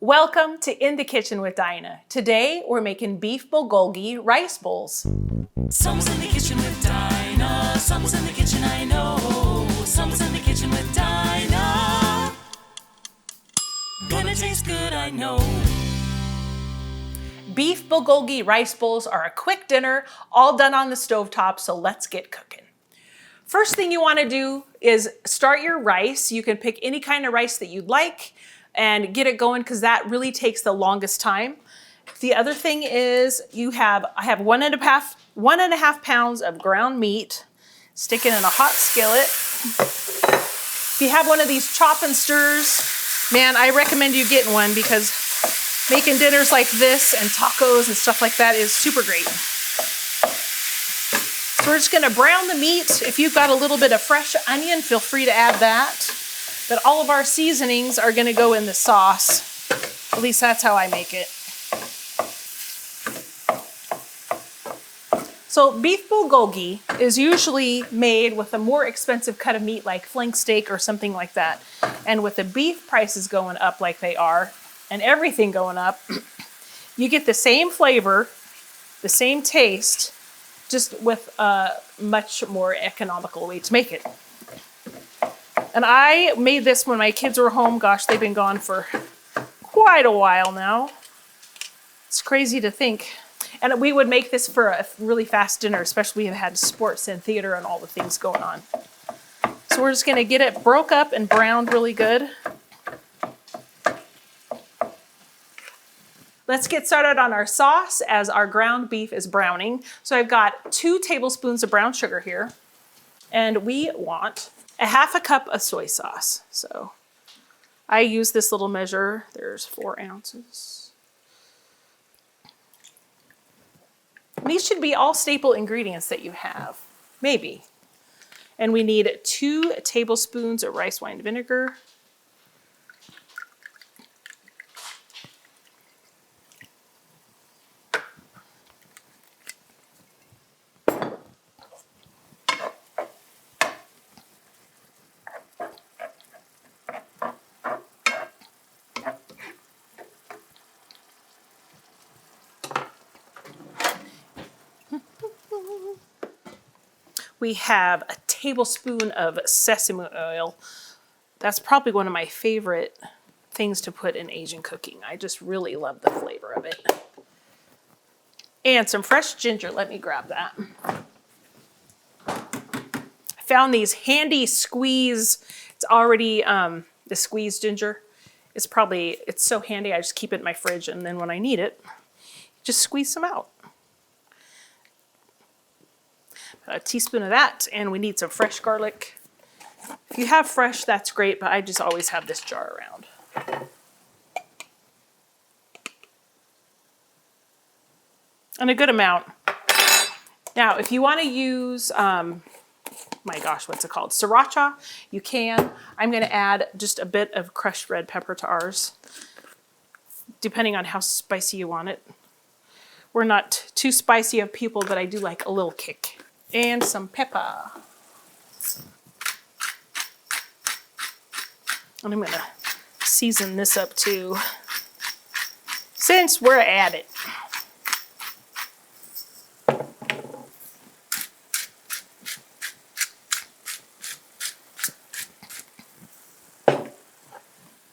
Welcome to In the Kitchen with Dinah. Today we're making beef bulgogi rice bowls. Someone's in the kitchen with Dinah. Someone's in the kitchen, I know. Someone's in the kitchen with Dinah. Gonna taste good, I know. Beef bulgogi rice bowls are a quick dinner, all done on the stovetop, so let's get cooking. First thing you want to do is start your rice. You can pick any kind of rice that you'd like and get it going because that really takes the longest time. The other thing is I have one and a half pounds of ground meat. Stick it in a hot skillet. If you have one of these chop and stirs, man, I recommend you getting one because making dinners like this and tacos and stuff like that is super great. So we're just gonna brown the meat. If you've got a little bit of fresh onion, feel free to add that. But all of our seasonings are gonna go in the sauce. At least that's how I make it. So beef bulgogi is usually made with a more expensive cut of meat like flank steak or something like that. And with the beef prices going up like they are, and everything going up, you get the same flavor, the same taste, just with a much more economical way to make it. And I made this when my kids were home. Gosh, they've been gone for quite a while now. It's crazy to think. And we would make this for a really fast dinner, especially if we had sports and theater and all the things going on. So we're just gonna get it broke up and browned really good. Let's get started on our sauce as our ground beef is browning. So I've got 2 tablespoons of brown sugar here, and we want a half a cup of soy sauce. So I use this little measure. There's 4 ounces. And these should be all staple ingredients that you have, maybe. And we need 2 tablespoons of rice wine vinegar. We have a tablespoon of sesame oil. That's probably one of my favorite things to put in Asian cooking. I just really love the flavor of it. And some fresh ginger. Let me grab that. I found these handy squeeze. It's already the squeezed ginger. It's so handy. I just keep it in my fridge, and then when I need it, just squeeze some out. A teaspoon of that, and we need some fresh garlic. If you have fresh, that's great, but I just always have this jar around. And a good amount. Now, if you want to use, my gosh, what's it called? Sriracha, you can. I'm going to add just a bit of crushed red pepper to ours, depending on how spicy you want it. We're not too spicy of people, but I do like a little kick. And some pepper. And I'm gonna season this up too, since we're at it.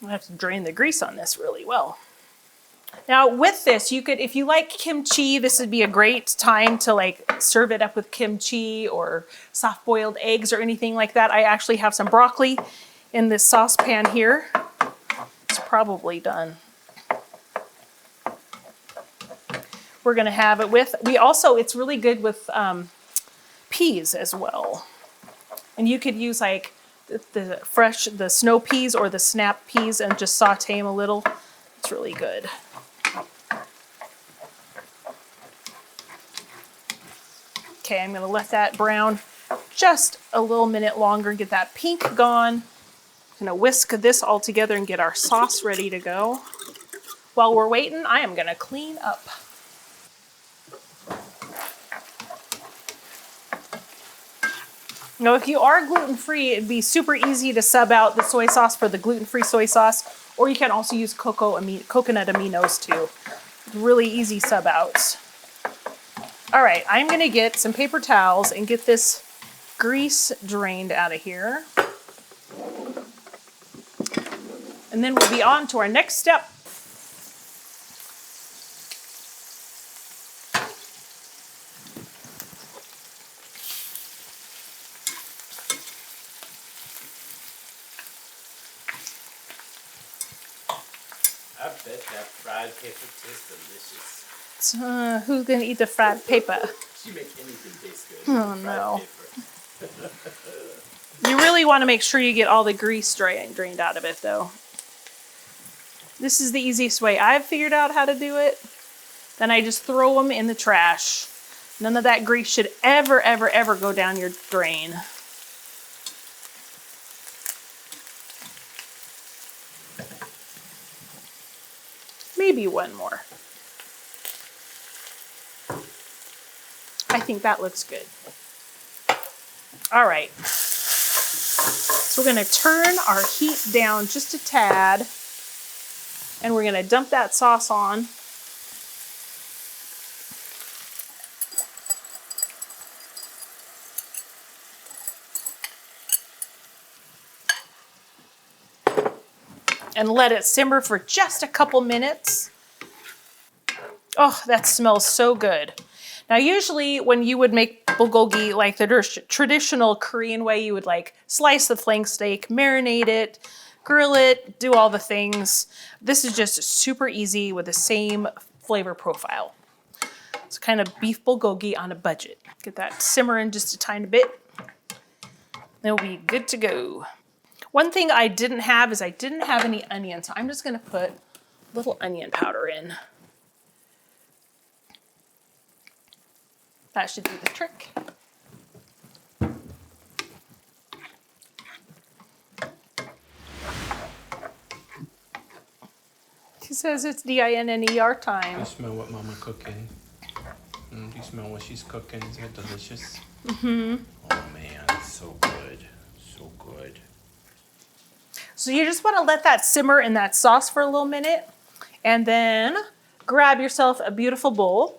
I have to drain the grease on this really well. Now with this, you could, if you like kimchi, this would be a great time to like serve it up with kimchi or soft boiled eggs or anything like that. I actually have some broccoli in this saucepan here. It's probably done. We're gonna have it with, it's really good with peas as well. And you could use like the snow peas or the snap peas and just saute them a little. It's really good. Okay, I'm gonna let that brown just a little minute longer, get that pink gone. I'm gonna whisk this all together and get our sauce ready to go. While we're waiting, I am gonna clean up. Now, if you are gluten-free, it'd be super easy to sub out the soy sauce for the gluten-free soy sauce, or you can also use coconut aminos too. Really easy sub outs. All right, I'm gonna get some paper towels and get this grease drained out of here. And then we'll be on to our next step. I bet that fried paper tastes delicious. Who's gonna eat the fried paper? She make anything taste good. Oh, Fried no. paper. You really want to make sure you get all the grease drained out of it, though. This is the easiest way I've figured out how to do it. Then I just throw them in the trash. None of that grease should ever, ever, ever go down your drain. Maybe one more. I think that looks good. All right. So we're going to turn our heat down just a tad, and we're going to dump that sauce on. And let it simmer for just a couple minutes. Oh, that smells so good. Now, usually when you would make bulgogi like the traditional Korean way, you would like slice the flank steak, marinate it, grill it, do all the things. This is just super easy with the same flavor profile. It's kind of beef bulgogi on a budget. Get that simmering just a tiny bit. Then we'll be good to go. One thing I didn't have is I didn't have any onion, so I'm just gonna put a little onion powder in. That should do the trick. She says it's DINNER time. You smell what Mama cooking? You smell what she's cooking? Is it delicious? Mm-hmm. Oh man, it's so good. So good. So you just want to let that simmer in that sauce for a little minute, and then grab yourself a beautiful bowl.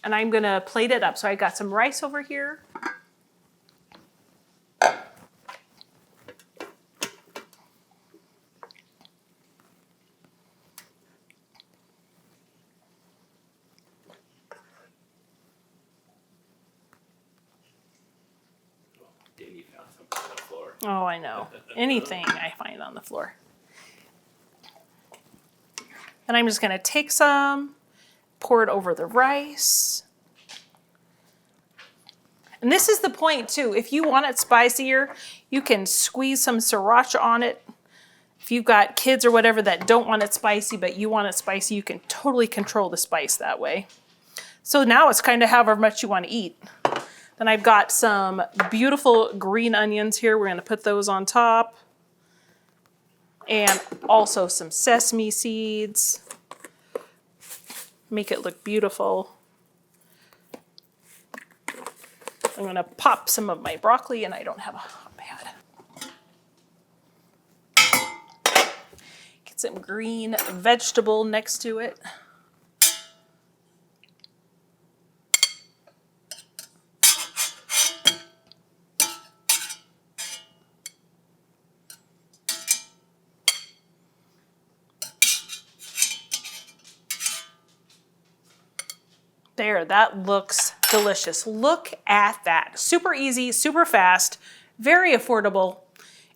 And I'm gonna plate it up. So I got some rice over here. Danny found something on the floor. Oh, I know. Anything I find on the floor. And I'm just gonna take some, pour it over the rice. And this is the point too. If you want it spicier, you can squeeze some sriracha on it. If you've got kids or whatever that don't want it spicy, but you want it spicy, you can totally control the spice that way. So now it's kind of however much you want to eat. Then I've got some beautiful green onions here. We're gonna put those on top. And also some sesame seeds. Make it look beautiful. I'm gonna pop some of my broccoli, and I don't have a hot pad. Get some green vegetable next to it. There, that looks delicious. Look at that. Super easy, super fast, very affordable,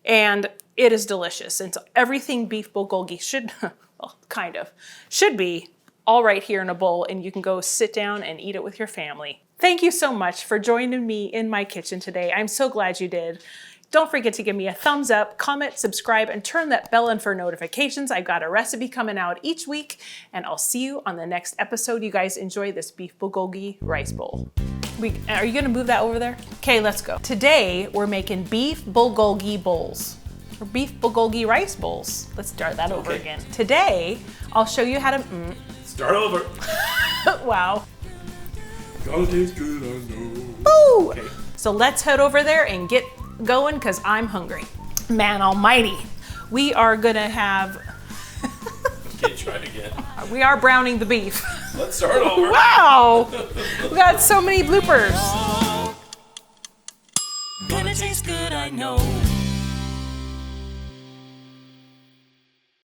and it is delicious. And so everything beef bulgogi should, well, kind of, should be all right here in a bowl, and you can go sit down and eat it with your family. Thank you so much for joining me in my kitchen today. I'm so glad you did. Don't forget to give me a thumbs up, comment, subscribe, and turn that bell on for notifications. I've got a recipe coming out each week, and I'll see you on the next episode. You guys enjoy this beef bulgogi rice bowl. Are you gonna move that over there? Okay, let's go. Today, we're making beef bulgogi bowls, or beef bulgogi rice bowls. Let's start that over again. Today, I'll show you how to, Start over. wow. Gotta taste good, I know. Boo! Okay. So let's head over there and get going because I'm hungry. Man almighty. We are gonna have, Okay, try it again. we are browning the beef. Let's start over. Wow! We got so many bloopers. Gonna taste good, I know.